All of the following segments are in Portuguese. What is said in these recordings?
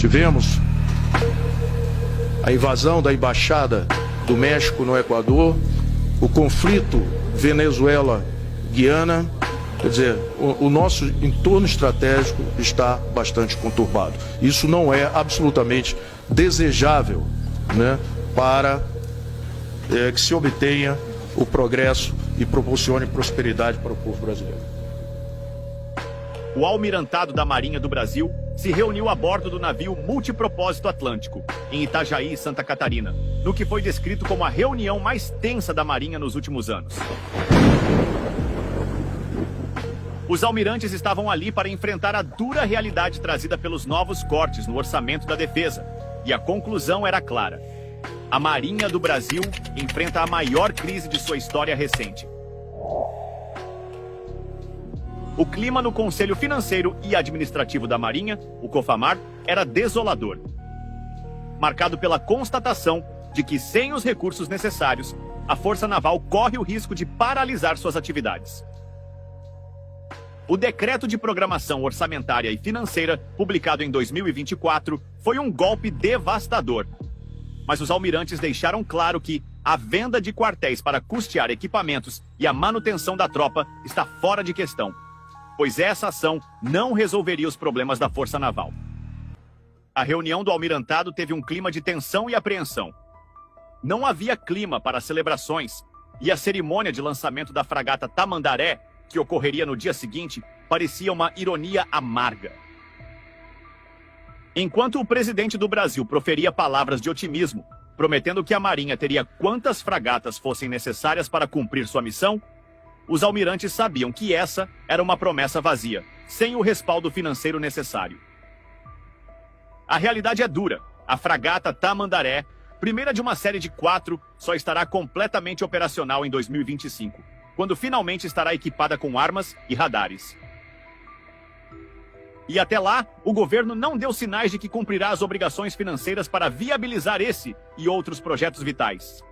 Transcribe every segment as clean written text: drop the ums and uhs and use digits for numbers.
tivemos a invasão da Embaixada do México no Equador, o conflito Venezuela-Guiana. Quer dizer, o nosso entorno estratégico está bastante conturbado. Isso não é absolutamente desejável, né, para que se obtenha o progresso e proporcione prosperidade para o povo brasileiro. O Almirantado da Marinha do Brasil se reuniu a bordo do navio Multipropósito Atlântico, em Itajaí, Santa Catarina, no que foi descrito como a reunião mais tensa da Marinha nos últimos anos. Os almirantes estavam ali para enfrentar a dura realidade trazida pelos novos cortes no orçamento da defesa, e a conclusão era clara. A Marinha do Brasil enfrenta a maior crise de sua história recente. O clima no Conselho Financeiro e Administrativo da Marinha, o COFAMAR, era desolador, marcado pela constatação de que, sem os recursos necessários, a Força Naval corre o risco de paralisar suas atividades. O Decreto de Programação Orçamentária e Financeira, publicado em 2024, foi um golpe devastador. Mas os almirantes deixaram claro que a venda de quartéis para custear equipamentos e a manutenção da tropa está fora de questão, pois essa ação não resolveria os problemas da Força Naval. A reunião do almirantado teve um clima de tensão e apreensão. Não havia clima para celebrações, e a cerimônia de lançamento da fragata Tamandaré, que ocorreria no dia seguinte, parecia uma ironia amarga. Enquanto o presidente do Brasil proferia palavras de otimismo, prometendo que a Marinha teria quantas fragatas fossem necessárias para cumprir sua missão, os almirantes sabiam que essa era uma promessa vazia, sem o respaldo financeiro necessário. A realidade é dura. A fragata Tamandaré, primeira de uma série de 4, só estará completamente operacional em 2025. Quando finalmente estará equipada com armas e radares. E até lá, o governo não deu sinais de que cumprirá as obrigações financeiras para viabilizar esse e outros projetos vitais.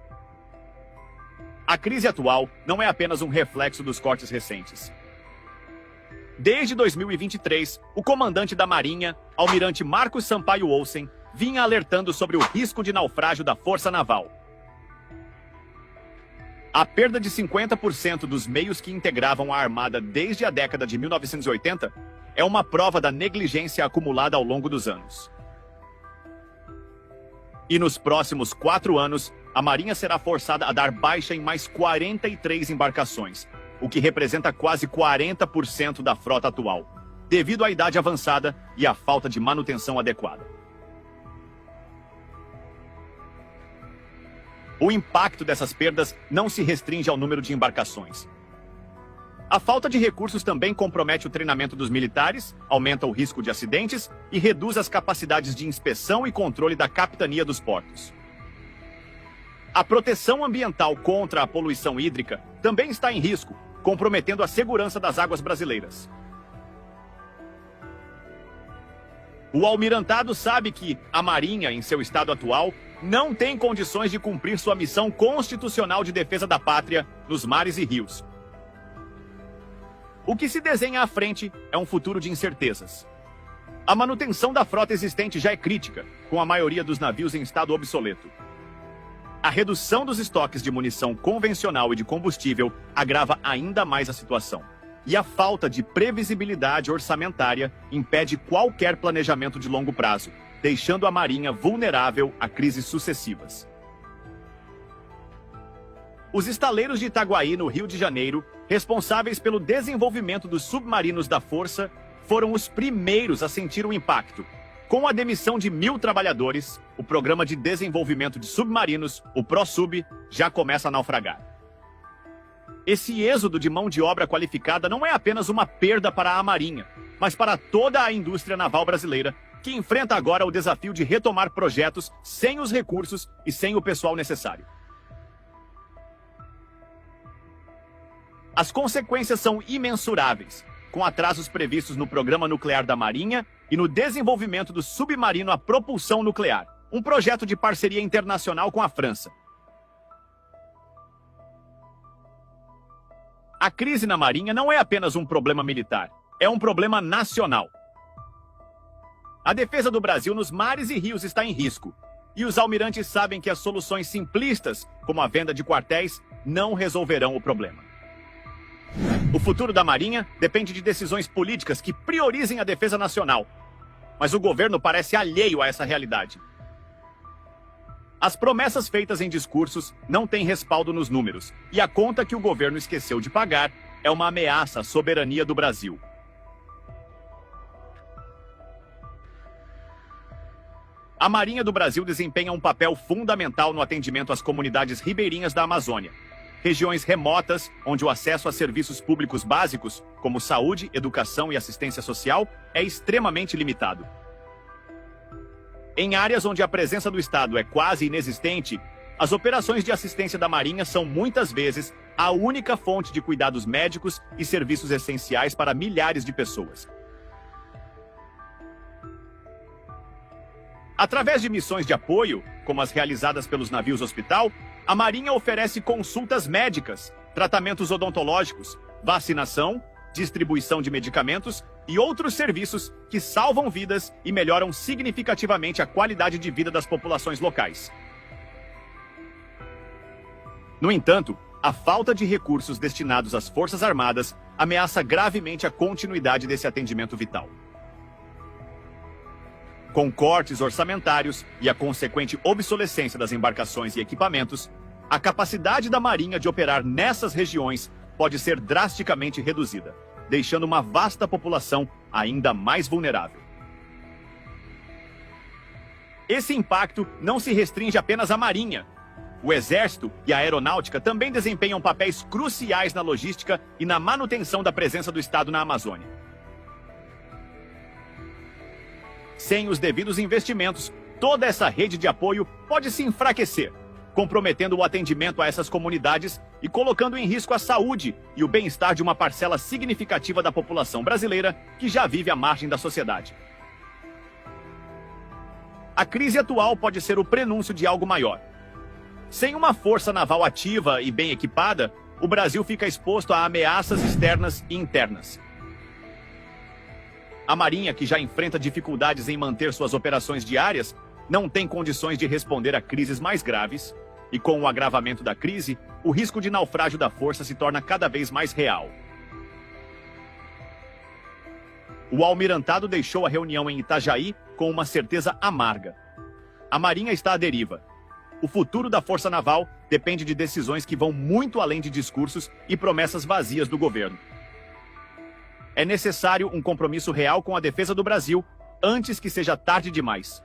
A crise atual não é apenas um reflexo dos cortes recentes. Desde 2023, o comandante da Marinha, almirante Marcos Sampaio Olsen, vinha alertando sobre o risco de naufrágio da Força Naval. A perda de 50% dos meios que integravam a Armada desde a década de 1980 é uma prova da negligência acumulada ao longo dos anos. E nos próximos 4 anos, a Marinha será forçada a dar baixa em mais 43 embarcações, o que representa quase 40% da frota atual, devido à idade avançada e à falta de manutenção adequada. O impacto dessas perdas não se restringe ao número de embarcações. A falta de recursos também compromete o treinamento dos militares, aumenta o risco de acidentes e reduz as capacidades de inspeção e controle da capitania dos portos. A proteção ambiental contra a poluição hídrica também está em risco, comprometendo a segurança das águas brasileiras. O almirantado sabe que a Marinha, em seu estado atual, não tem condições de cumprir sua missão constitucional de defesa da pátria nos mares e rios. O que se desenha à frente é um futuro de incertezas. A manutenção da frota existente já é crítica, com a maioria dos navios em estado obsoleto. A redução dos estoques de munição convencional e de combustível agrava ainda mais a situação. E a falta de previsibilidade orçamentária impede qualquer planejamento de longo prazo, deixando a Marinha vulnerável a crises sucessivas. Os estaleiros de Itaguaí, no Rio de Janeiro, responsáveis pelo desenvolvimento dos submarinos da Força, foram os primeiros a sentir o impacto. Com a demissão de 1.000 trabalhadores, o Programa de Desenvolvimento de Submarinos, o ProSub, já começa a naufragar. Esse êxodo de mão de obra qualificada não é apenas uma perda para a Marinha, mas para toda a indústria naval brasileira, que enfrenta agora o desafio de retomar projetos sem os recursos e sem o pessoal necessário. As consequências são imensuráveis, com atrasos previstos no Programa Nuclear da Marinha e no desenvolvimento do submarino a propulsão nuclear, um projeto de parceria internacional com a França. A crise na Marinha não é apenas um problema militar, é um problema nacional. A defesa do Brasil nos mares e rios está em risco. E os almirantes sabem que as soluções simplistas, como a venda de quartéis, não resolverão o problema. O futuro da Marinha depende de decisões políticas que priorizem a defesa nacional. Mas o governo parece alheio a essa realidade. As promessas feitas em discursos não têm respaldo nos números, e a conta que o governo esqueceu de pagar é uma ameaça à soberania do Brasil. A Marinha do Brasil desempenha um papel fundamental no atendimento às comunidades ribeirinhas da Amazônia, regiões remotas onde o acesso a serviços públicos básicos, como saúde, educação e assistência social, é extremamente limitado. Em áreas onde a presença do Estado é quase inexistente, as operações de assistência da Marinha são muitas vezes a única fonte de cuidados médicos e serviços essenciais para milhares de pessoas. Através de missões de apoio, como as realizadas pelos navios hospital, a Marinha oferece consultas médicas, tratamentos odontológicos, vacinação, distribuição de medicamentos e outros serviços que salvam vidas e melhoram significativamente a qualidade de vida das populações locais. No entanto, a falta de recursos destinados às Forças Armadas ameaça gravemente a continuidade desse atendimento vital. Com cortes orçamentários e a consequente obsolescência das embarcações e equipamentos, a capacidade da Marinha de operar nessas regiões pode ser drasticamente reduzida, deixando uma vasta população ainda mais vulnerável. Esse impacto não se restringe apenas à Marinha. O Exército e a Aeronáutica também desempenham papéis cruciais na logística e na manutenção da presença do Estado na Amazônia. Sem os devidos investimentos, toda essa rede de apoio pode se enfraquecer, comprometendo o atendimento a essas comunidades e colocando em risco a saúde e o bem-estar de uma parcela significativa da população brasileira que já vive à margem da sociedade. A crise atual pode ser o prenúncio de algo maior. Sem uma força naval ativa e bem equipada, o Brasil fica exposto a ameaças externas e internas. A Marinha, que já enfrenta dificuldades em manter suas operações diárias, não tem condições de responder a crises mais graves, e com o agravamento da crise, o risco de naufrágio da força se torna cada vez mais real. O almirantado deixou a reunião em Itajaí com uma certeza amarga. A Marinha está à deriva. O futuro da Força Naval depende de decisões que vão muito além de discursos e promessas vazias do governo. É necessário um compromisso real com a defesa do Brasil antes que seja tarde demais.